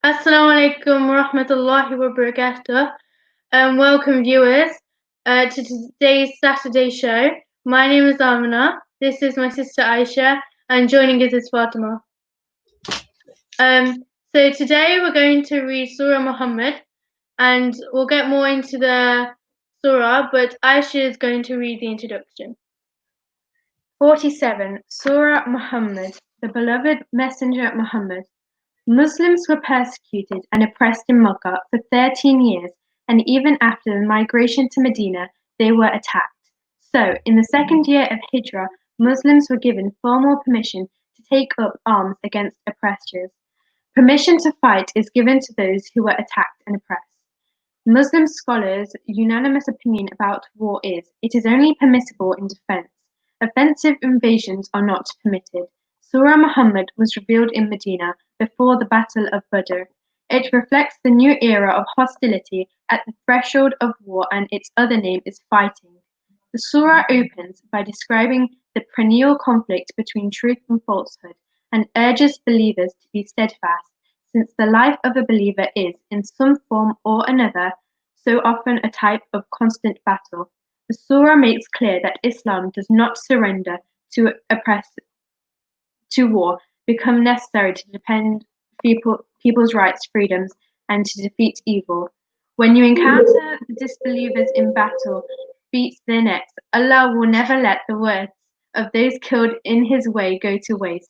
Assalamu alaikum wa rahmatullahi wa barakatuh. Welcome viewers to today's Saturday show. My name is Amina. This is my sister Aisha, and joining us is Fatima. So today we're going to read Surah Muhammad, and we'll get more into the surah, but Aisha is going to read the introduction. 47. Surah Muhammad, the beloved Messenger Muhammad. Muslims were persecuted and oppressed in Mecca for 13 years, and even after the migration to Medina, they were attacked. So, in the second year of Hijrah, Muslims were given formal permission to take up arms against oppressors. Permission to fight is given to those who were attacked and oppressed. Muslim scholars' unanimous opinion about war is, it is only permissible in defense. Offensive invasions are not permitted. Surah Muhammad was revealed in Medina before the Battle of Badr. It reflects the new era of hostility at the threshold of war, and its other name is fighting. The surah opens by describing the perennial conflict between truth and falsehood, and urges believers to be steadfast, since the life of a believer is, in some form or another, so often a type of constant battle. The surah makes clear that Islam does not surrender to war, become necessary to defend people's rights, freedoms, and to defeat evil. When you encounter the disbelievers in battle, beat their necks, Allah will never let the words of those killed in His way go to waste.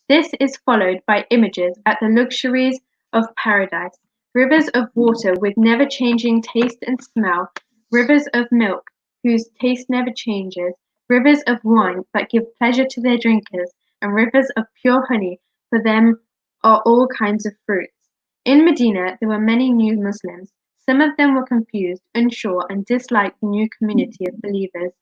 This is followed by images at the luxuries of paradise, rivers of water with never changing taste and smell, rivers of milk whose taste never changes, rivers of wine that give pleasure to their drinkers, and rivers of pure honey. For them are all kinds of fruits. In Medina there were many new Muslims. Some of them were confused, unsure, and disliked the new community of believers.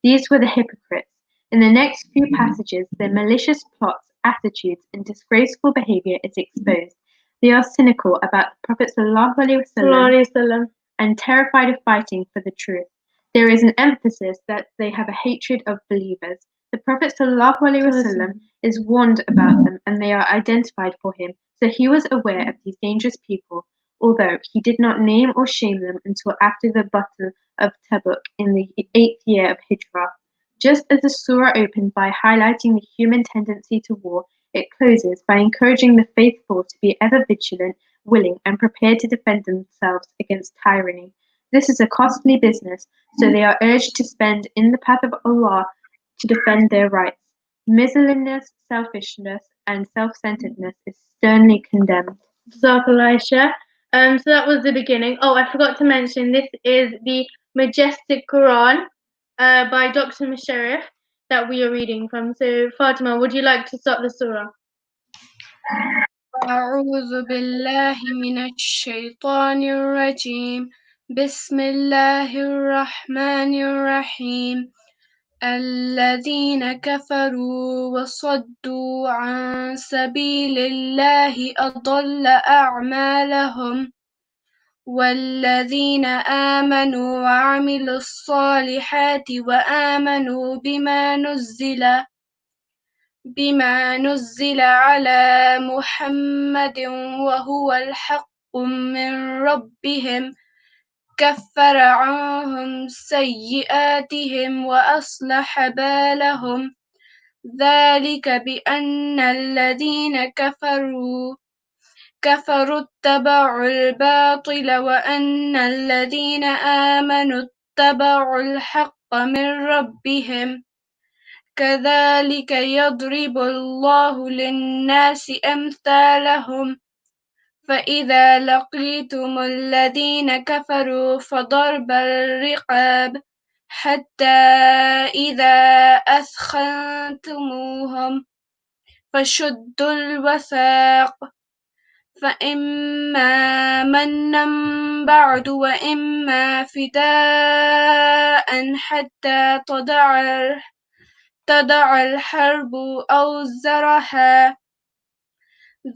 These were the hypocrites. In the next few passages, their malicious plots, attitudes, and disgraceful behavior is exposed. They are cynical about the Prophet ﷺ and terrified of fighting for the truth. There is an emphasis that they have a hatred of believers. The Prophet ﷺ is warned about them, and they are identified for him, so he was aware of these dangerous people, although he did not name or shame them until after the Battle of Tabuk in the 8th year of Hijrah. Just as the surah opened by highlighting the human tendency to war, it closes by encouraging the faithful to be ever vigilant, willing, and prepared to defend themselves against tyranny. This is a costly business, so they are urged to spend in the path of Allah to defend their rights. Miserliness, selfishness, and self-centeredness is sternly condemned. Jazakallah, Aisha. So that was the beginning. Oh, I forgot to mention, this is the Majestic Quran by Dr. Musharraf that we are reading from. So, Fatima, would you like to start the surah? أعوذ بالله من الشيطان الرجيم بسم الله الرحمن الرحيم الذين كفروا وصدوا عن سبيل الله أضل أعمالهم والذين آمنوا وعملوا الصالحات وآمنوا بما نزل على محمد وهو الحق من ربهم كفر عنهم سيئاتهم وأصلح بالهم ذلك بأن الذين كفروا اتبعوا الباطل وأن الذين آمنوا اتبعوا الحق من ربهم كذلك يضرب الله للناس أمثالهم فإذا لقيتم الذين كفروا فضرب الرقاب حتى إذا أثخنتموهم فشدوا الوثاق فإما منا بعد وإما فداء حتى تضع الحرب أوزرها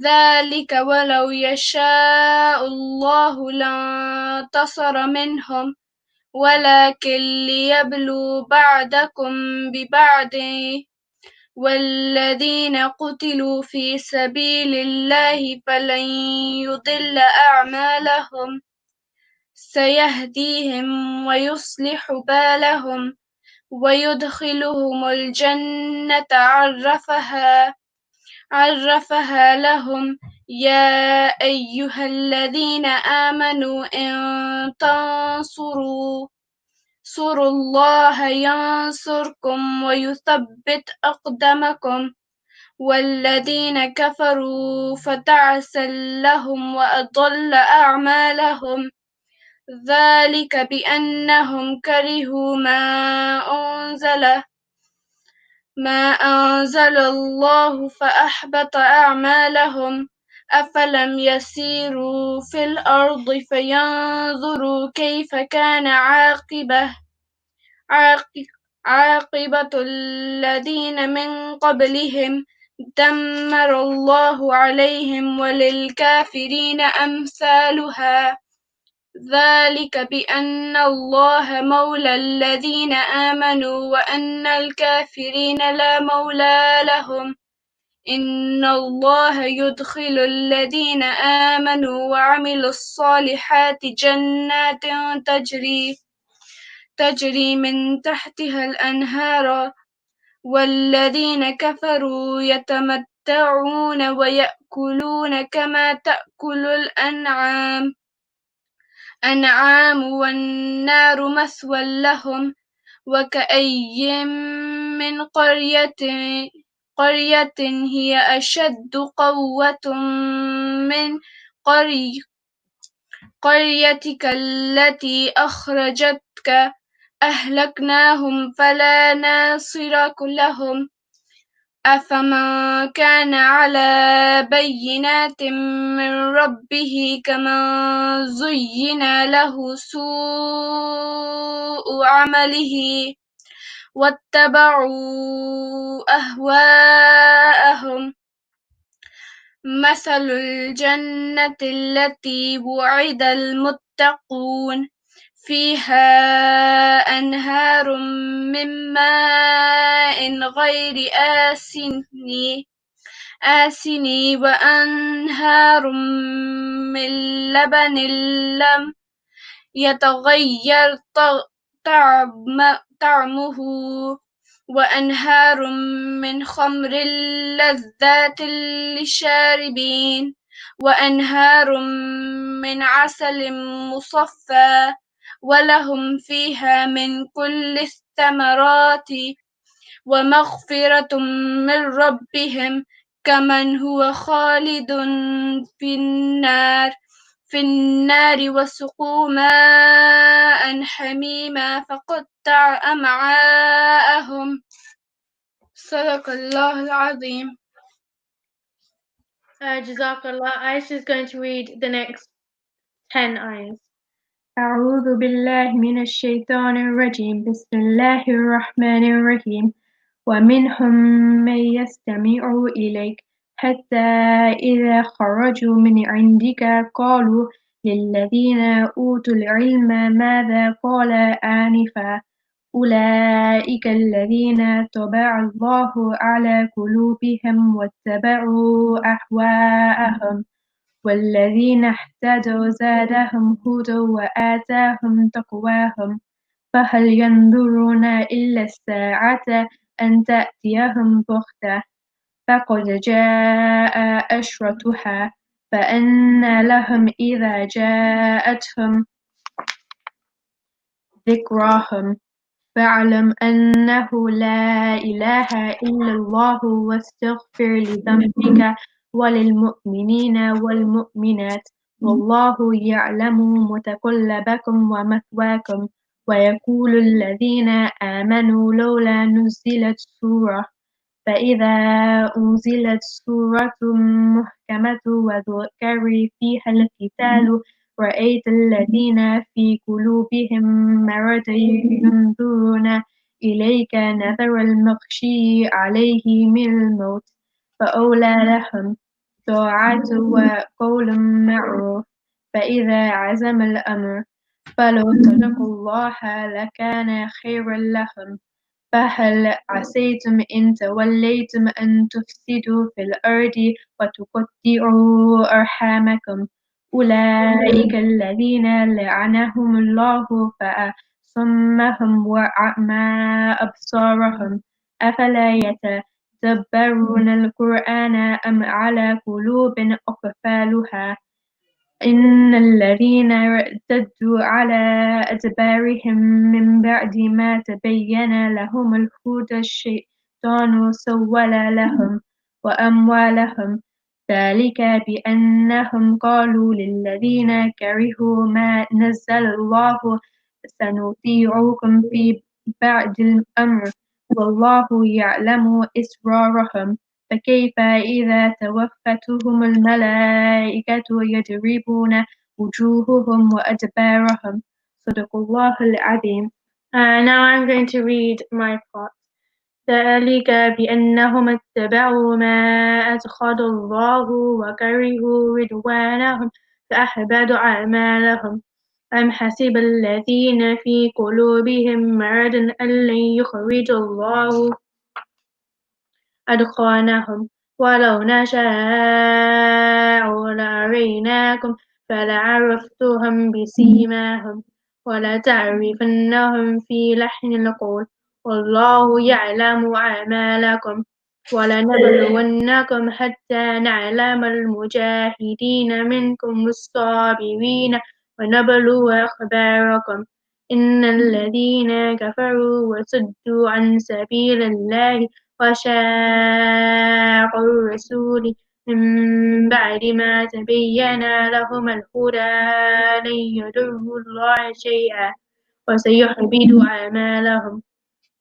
ذلك ولو يشاء الله لانتصر منهم ولكن ليبلو بعضكم ببعض والذين قتلوا في سبيل الله فلن يضل أعمالهم سيهديهم ويصلح بالهم ويدخلهم الجنة عرفها لهم يا أيها الذين آمنوا إن تنصروا الله ينصركم ويثبت أقدامكم والذين كفروا فتعسا لهم وأضل أعمالهم ذلك بأنهم كرهوا ما أنزل الله فأحبط أعمالهم أفلم يسيروا في الأرض فينظروا كيف كان عاقبة الذين من قبلهم دمر الله عليهم وللكافرين أمثالها ذلك بأن الله مولى الذين آمنوا وأن الكافرين لا مولى لهم إن الله يدخل الذين آمنوا وعملوا الصالحات جنات تجري من تحتها الأنهار والذين كفروا يتمتعون ويأكلون كما تأكل الأنعام والنار مثوى لهم وكأي من قرية هي أشد قوة من قريتك التي أخرجتك أهلكناهم فلا ناصر لهم أفمن كان على بينات من ربه كمن زين له سوء عمله واتبعوا أهواءهم مثل الجنة التي وعد المتقون فيها أنهار من ماء غير آسن وأنهار من لبن لم يتغير طعمه وأنهار من خمر لذات للشاربين وأنهار من عسل مصفى ولهم فيها من كل الثمرات ومغفرة من ربهم كمن هو خالد في النار وسقوا ماء حميما فقطع أمعاءهم صدق الله العظيم. Jazakallah. Aisha is going to read the next 10 ayahs. أعوذ بالله من الشيطان الرجيم بسم الله الرحمن الرحيم ومنهم من يستمع إليك حتى إذا خرجوا من عندك قالوا للذين أوتوا العلم ماذا قال آنفا أولئك الذين طبع الله على قلوبهم واتبعوا أهواءهم والذين اهتدوا زادهم هدى وآتاهم تقواهم فهل ينظرون إلا الساعة أن تأتيهم بغتة فقد جاء أشرتها فأنى لهم إذا جاءتهم ذكراهم فاعلم أنه لا إله إلا الله واستغفر لذنبك وللمؤمنين والمؤمنات والله يعلم متقلبكم ومثواكم ويقول الذين آمنوا لولا نزلت سورة فإذا أنزلت سورة محكمة وذكر فيها القتال رأيت الذين في قلوبهم مرض ينظرون إليك نظر المغشي عليه من الموت فأولى لهم طاعة وقول معروف فإذا عزم الأمر فلو صدقوا الله لكان خيرا لهم فهل عسيتم إن توليتم أن تفسدوا في الأرض وتقطعوا أرحامكم أولئك الذين لعنهم الله فأصمهم وأعمى أبصارهم أفلا يتدبرون القرآن أم على قلوب أقفالها إن الذين ارتدوا على أدبارهم من بعد ما تبين لهم الهدى الشيطان سول لهم وأموالهم ذلك بأنهم قالوا للذين كرهوا ما نزل الله سنطيعكم في بعض الأمر والله يعلم إسرارهم فكيف إذا توفتهم الملائكة يضربون وجوههم وأدبارهم صدق الله العظيم. Now I'm going to read my part. ذلك بأنهم اتبعوا ما أسخط الله وكرهوا رضوانهم فأحبط أعمالهم أم حسب الذين في قلوبهم مرض أن لن يخرج الله أدخانهم ولو نشاء لأريناكم فلعرفتهم بسيماهم ولتعرفنهم في لحن القول والله يعلم أعمالكم ولنبلونكم حتى نعلم المجاهدين منكم والصابرين ونبلو أخباركم إن الذين كفروا وصدوا عن سبيل الله وشاقوا الرسول من بعد ما تبين لهم الهدى لن يضروا الله شيئا وسيحبط أعمالهم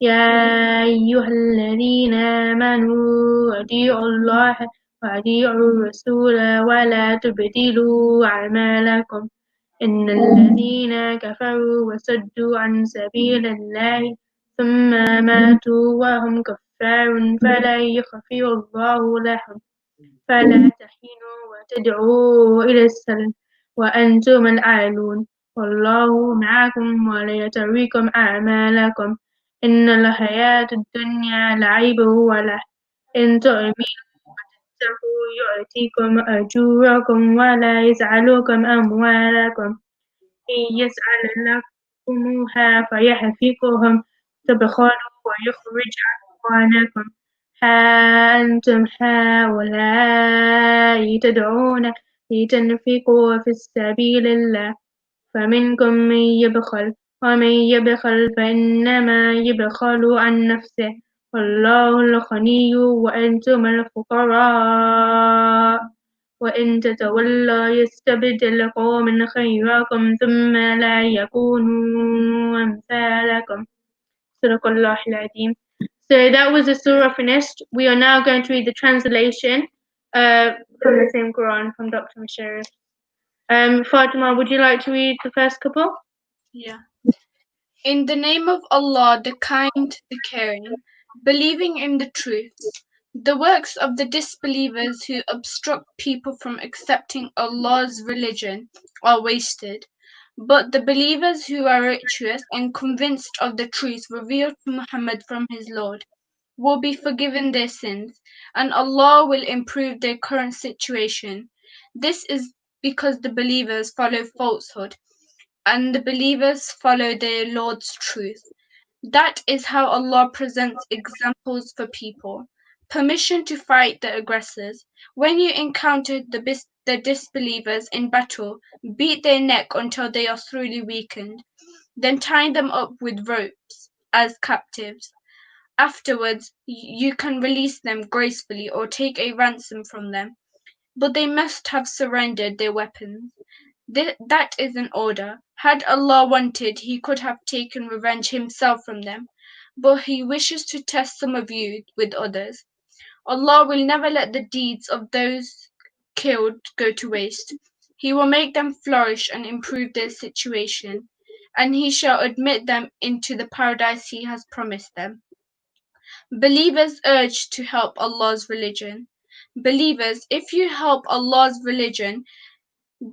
يا أيها الذين آمنوا أطيعوا الله وأطيعوا الرسول ولا تبطلوا أعمالكم إن الذين كفروا وصدوا عن سبيل الله ثم ماتوا وهم كفار فلا يغفر الله لهم فلا تهنوا وتدعوا إلى السلم وأنتم الأعلون والله معكم وليتريكم أعمالكم إن الحياة الدنيا لعب وله إن تؤمنوا وتتقوا يؤتكم أجوركم ولا يسألكم أموالكم إن يسأل لكموها فيحفظكم تبخلوا ويخرج أضغانكم ها أنتم هؤلاء تدعون لتنفقوا في سبيل الله فمنكم من يبخل ومن يبخل فإنما يبخل عن نفسه والله الغني وأنتم الفقراء وإن تتولوا يستبدل قوما غيركم ثم لا يكونوا أمثالكم صدق الله العظيم. So that was the surah finished. We are now going to read the translation from the same Quran from Dr. Masharif. Fatima, would you like to read the first couple? Yeah. In the name of Allah, the Kind, the Caring, believing in the truth. The works of the disbelievers who obstruct people from accepting Allah's religion are wasted. But the believers who are righteous and convinced of the truth revealed to Muhammad from his Lord will be forgiven their sins, and Allah will improve their current situation. This is because the believers follow falsehood and the believers follow their Lord's truth. That is how Allah presents examples for people. Permission to fight the aggressors. When you encounter the disbelievers in battle, beat their neck until they are thoroughly weakened. Then tie them up with ropes as captives. Afterwards, you can release them gracefully or take a ransom from them. But they must have surrendered their weapons. That is an order. Had Allah wanted, He could have taken revenge Himself from them, but He wishes to test some of you with others. Allah will never let the deeds of those killed go to waste. He will make them flourish and improve their situation, and He shall admit them into the paradise He has promised them. Believers urge to help Allah's religion. Believers, if you help Allah's religion,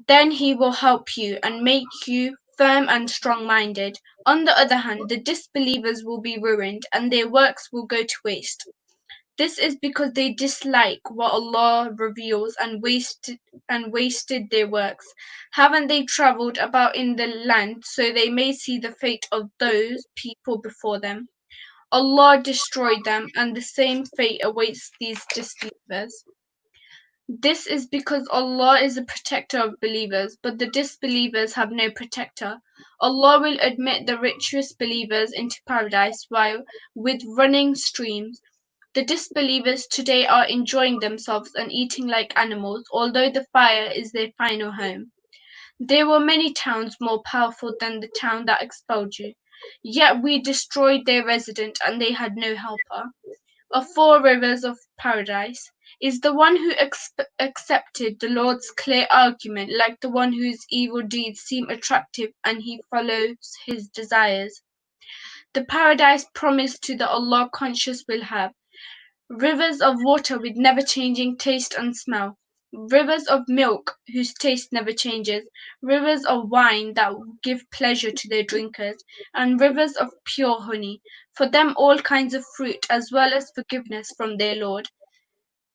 then He will help you and make you firm and strong-minded. On the other hand, the disbelievers will be ruined, and their works will go to waste. This is because they dislike what Allah reveals and wasted their works. Haven't they travelled about in the land so they may see the fate of those people before them? Allah destroyed them, and the same fate awaits these disbelievers. This is because Allah is a protector of believers, but the disbelievers have no protector. Allah will admit the righteous believers into paradise while with running streams. The disbelievers today are enjoying themselves and eating like animals, although the fire is their final home. There were many towns more powerful than the town that expelled you, yet we destroyed their resident and they had no helper. Of four rivers of paradise is the one who accepted the Lord's clear argument, like the one whose evil deeds seem attractive and he follows his desires. The paradise promised to the Allah conscious will have rivers of water with never changing taste and smell, rivers of milk whose taste never changes, rivers of wine that give pleasure to their drinkers, and rivers of pure honey, for them all kinds of fruit as well as forgiveness from their Lord.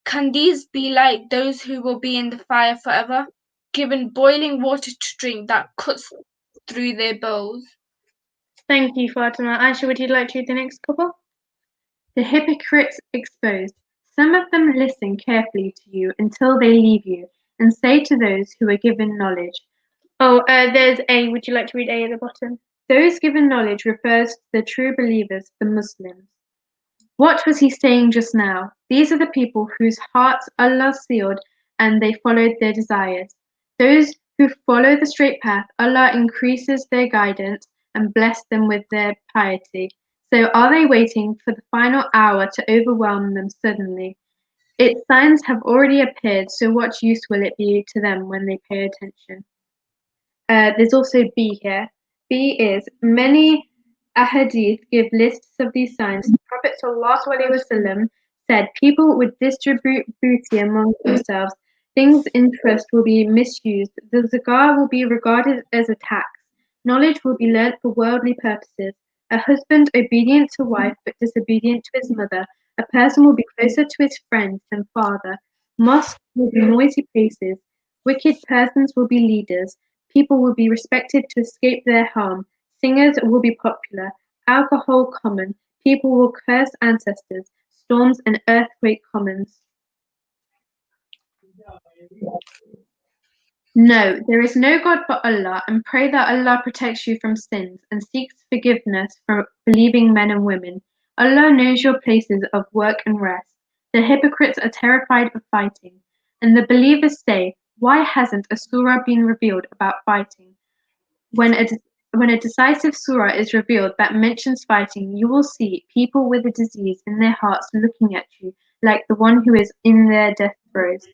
Can these be like those who will be in the fire forever, given boiling water to drink that cuts through their bowls? Thank you, Fatima. Aisha, would you like to read the next couple? The hypocrites exposed. Some of them listen carefully to you until they leave you and say to those who are given knowledge. There's A. Would you like to read A at the bottom? Those given knowledge refers to the true believers, the Muslims. What was he saying just now? These are the people whose hearts Allah sealed and they followed their desires. Those who follow the straight path, Allah increases their guidance and bless them with their piety. So are they waiting for the final hour to overwhelm them suddenly? Its signs have already appeared, so what use will it be to them when they pay attention? There's also B here. B is many ahadith give lists of these signs. The Prophet ﷺ said people would distribute booty among themselves. Things in trust will be misused. The zakah will be regarded as a tax. Knowledge will be learnt for worldly purposes. A husband obedient to wife but disobedient to his mother. A person will be closer to his friend than father. Mosques will be noisy places. Wicked persons will be leaders. People will be respected to escape their harm. Singers will be popular. Alcohol common. People will curse ancestors. Storms and earthquake commons. No, there is no God but Allah, and pray that Allah protects you from sins and seeks forgiveness for believing men and women. Allah knows your places of work and rest. The hypocrites are terrified of fighting, and the believers say, why hasn't a surah been revealed about fighting? When a decisive surah is revealed that mentions fighting, you will see people with a disease in their hearts looking at you like the one who is in their death throes.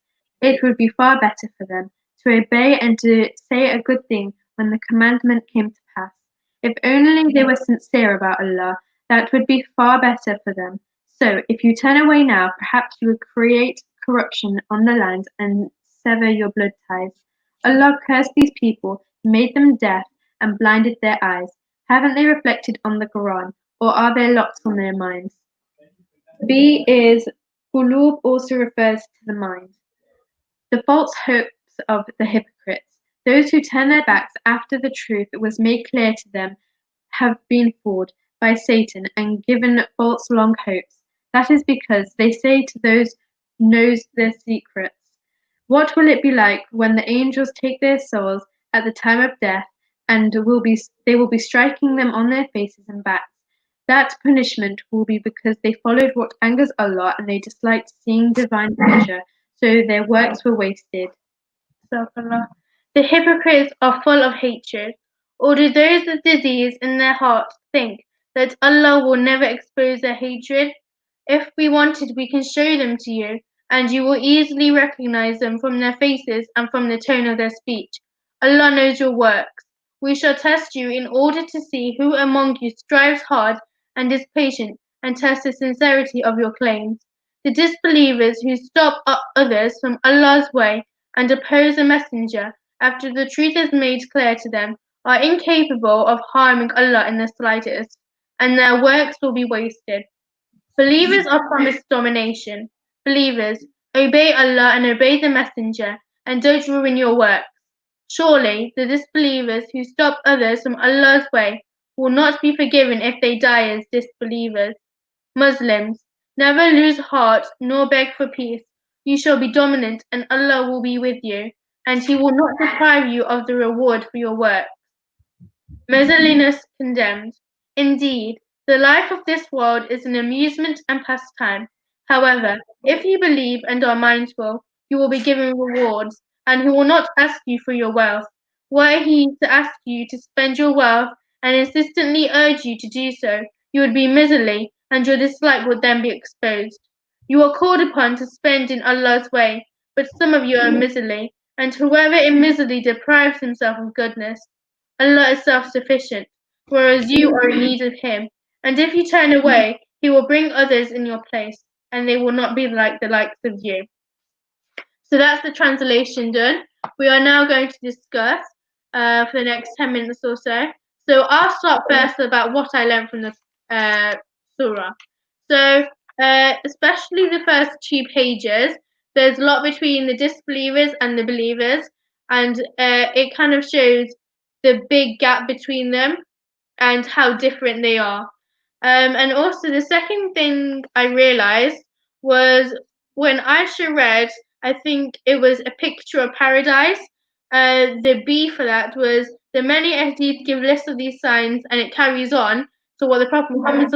It would be far better for them to obey and to say a good thing when the commandment came to pass. If only they were sincere about Allah, that would be far better for them. So, if you turn away now, perhaps you will create corruption on the land and sever your blood ties. Allah cursed these people, made them deaf, and blinded their eyes. Haven't they reflected on the Quran, or are there locks on their minds? B is qulub also refers to the mind. The false hopes of the hypocrites. Those who turn their backs after the truth was made clear to them have been fooled by Satan and given false long hopes. That is because they say to those who knows their secrets, what will it be like when the angels take their souls at the time of death and they will be striking them on their faces and backs? That punishment will be because they followed what angers Allah and they disliked seeing divine pleasure, so their works were wasted. Astaghfirullah. The hypocrites are full of hatred, or do those with disease in their hearts think that Allah will never expose their hatred? If we wanted, we can show them to you, and you will easily recognize them from their faces and from the tone of their speech. Allah knows your works. We shall test you in order to see who among you strives hard and is patient, and test the sincerity of your claims. The disbelievers who stop others from Allah's way and oppose the messenger after the truth is made clear to them are incapable of harming Allah in the slightest, and their works will be wasted. Believers are promised domination. Believers, obey Allah and obey the Messenger, and don't ruin your works. Surely the disbelievers who stop others from Allah's way will not be forgiven if they die as disbelievers. Muslims, never lose heart nor beg for peace. You shall be dominant, and Allah will be with you, and He will not deprive you of the reward for your work. Miserliness condemned. Indeed, the life of this world is an amusement and pastime. However, if you believe and are mindful, you will be given rewards, and He will not ask you for your wealth. Were He to ask you to spend your wealth and insistently urge you to do so, you would be miserly, and your dislike would then be exposed. You are called upon to spend in Allah's way, but some of you are miserly, and whoever in misery deprives himself of goodness, Allah is self-sufficient, whereas you are in need of Him. And if you turn away, He will bring others in your place, and they will not be like the likes of you. So that's the translation done. We are now going to discuss for the next 10 minutes or so. So I'll start first about what I learned from the surah. So especially the first 2 pages, there's a lot between the disbelievers and the believers, and it kind of shows the big gap between them and how different they are. And also, the second thing I realized was when Aisha read, I think it was a picture of paradise. The B for that was the many hadith give lists of these signs, and it carries on. So what the Prophet Muhammad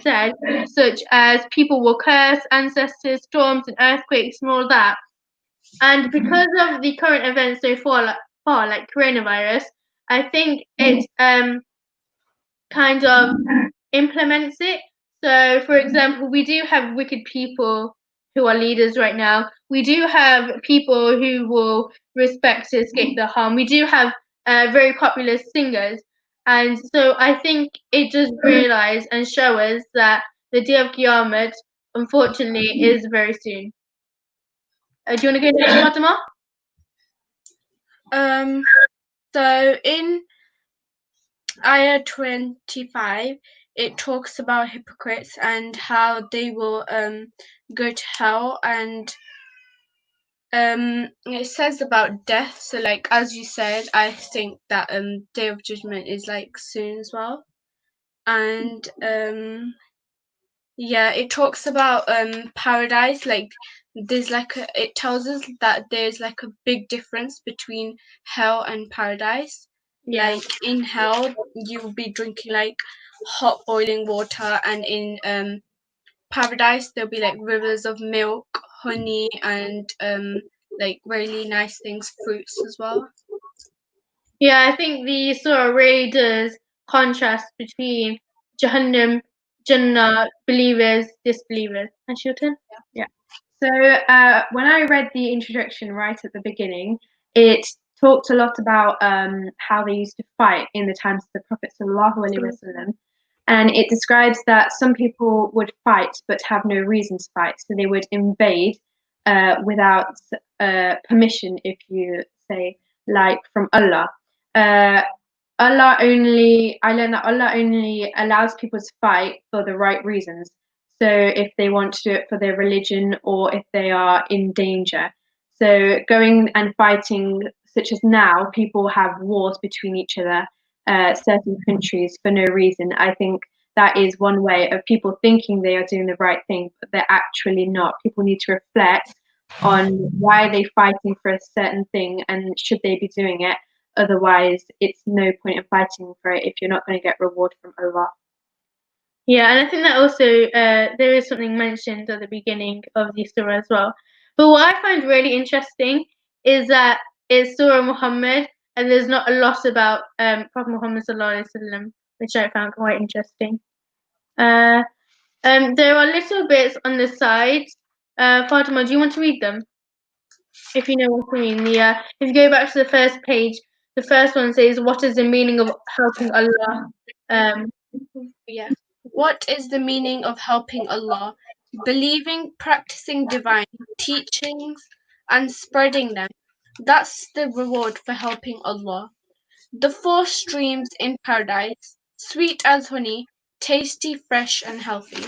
said, such as people will curse ancestors, storms, and earthquakes, and all that. And because of the current events so far, like coronavirus, I think it kind of implements it. So, for example, we do have wicked people who are leaders right now. We do have people who will respect to escape the harm. We do have very popular singers. And so I think it does realize and show us that the day of Qiyamah, unfortunately, is very soon. Do you want to go next, Fatima? So in Ayah 25, it talks about hypocrites and how they will go to hell, and it says about death. So like as you said, I think that Day of Judgment is like soon as well. And yeah, it talks about paradise. Like there's like it tells us that there's like a big difference between hell and paradise. Yeah. Like in hell you will be drinking like hot boiling water, and in paradise there'll be like rivers of milk, honey, and like really nice things, fruits as well. Yeah, I think the surah really does contrast between Jahannam, Jannah, believers, disbelievers. And Shilton? Yeah. So when I read the introduction right at the beginning, it talked a lot about how they used to fight in the times of the Prophet Sallallahu Alaihi Wasallam. And it describes that some people would fight but have no reason to fight. So they would invade without permission, if you say, like from Allah. I learned that Allah only allows people to fight for the right reasons. So if they want to do it for their religion or if they are in danger. So going and fighting, such as now, people have wars between each other, certain countries for no reason. I think that is one way of people thinking they are doing the right thing, but they're actually not. People need to reflect on why they're fighting for a certain thing and should they be doing it. Otherwise, it's no point in fighting for it if you're not going to get reward from Allah. Yeah, and I think that also there is something mentioned at the beginning of the surah as well. But what I find really interesting is that it's Surah Muhammad, and there's not a lot about Prophet Muhammad sallallahu alaihi wasallam, which I found quite interesting. There are little bits on the side. Fatima, do you want to read them? If you know what I mean. If you go back to the first page, the first one says, "What is the meaning of helping Allah?" Yeah. What is the meaning of helping Allah? Believing, practicing divine teachings, and spreading them. That's the reward for helping Allah. The 4 streams in paradise, sweet as honey, tasty, fresh, and healthy.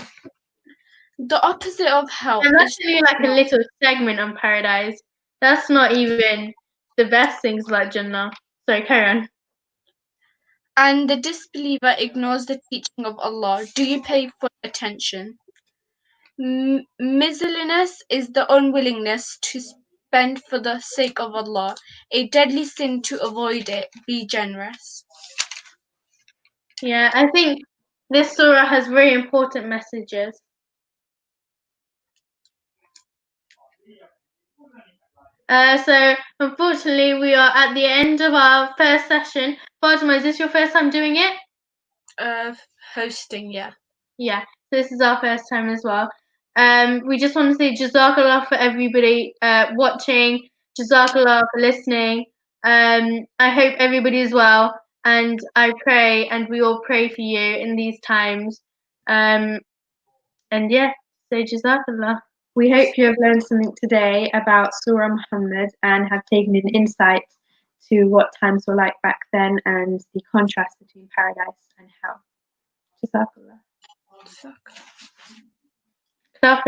The opposite of hell And that's is only like a not. little segment on paradise. That's not even the best things about Jannah. Sorry, carry on. And the disbeliever ignores the teaching of Allah. Do you pay full attention? Miserliness is the unwillingness to spend for the sake of Allah. A deadly sin to avoid it. Be generous. Yeah, I think this surah has very important messages. So unfortunately, we are at the end of our first session. Fatima, is this your first time doing it? Hosting, yeah. Yeah, so this is our first time as well. We just want to say Jazakallah for everybody watching. Jazakallah for listening. I hope everybody is well, and I pray, and we all pray for you in these times. And yeah, so Jazakallah. We hope you have learned something today about Surah Muhammad and have taken an insight to what times were like back then and the contrast between paradise and hell. Jazakallah.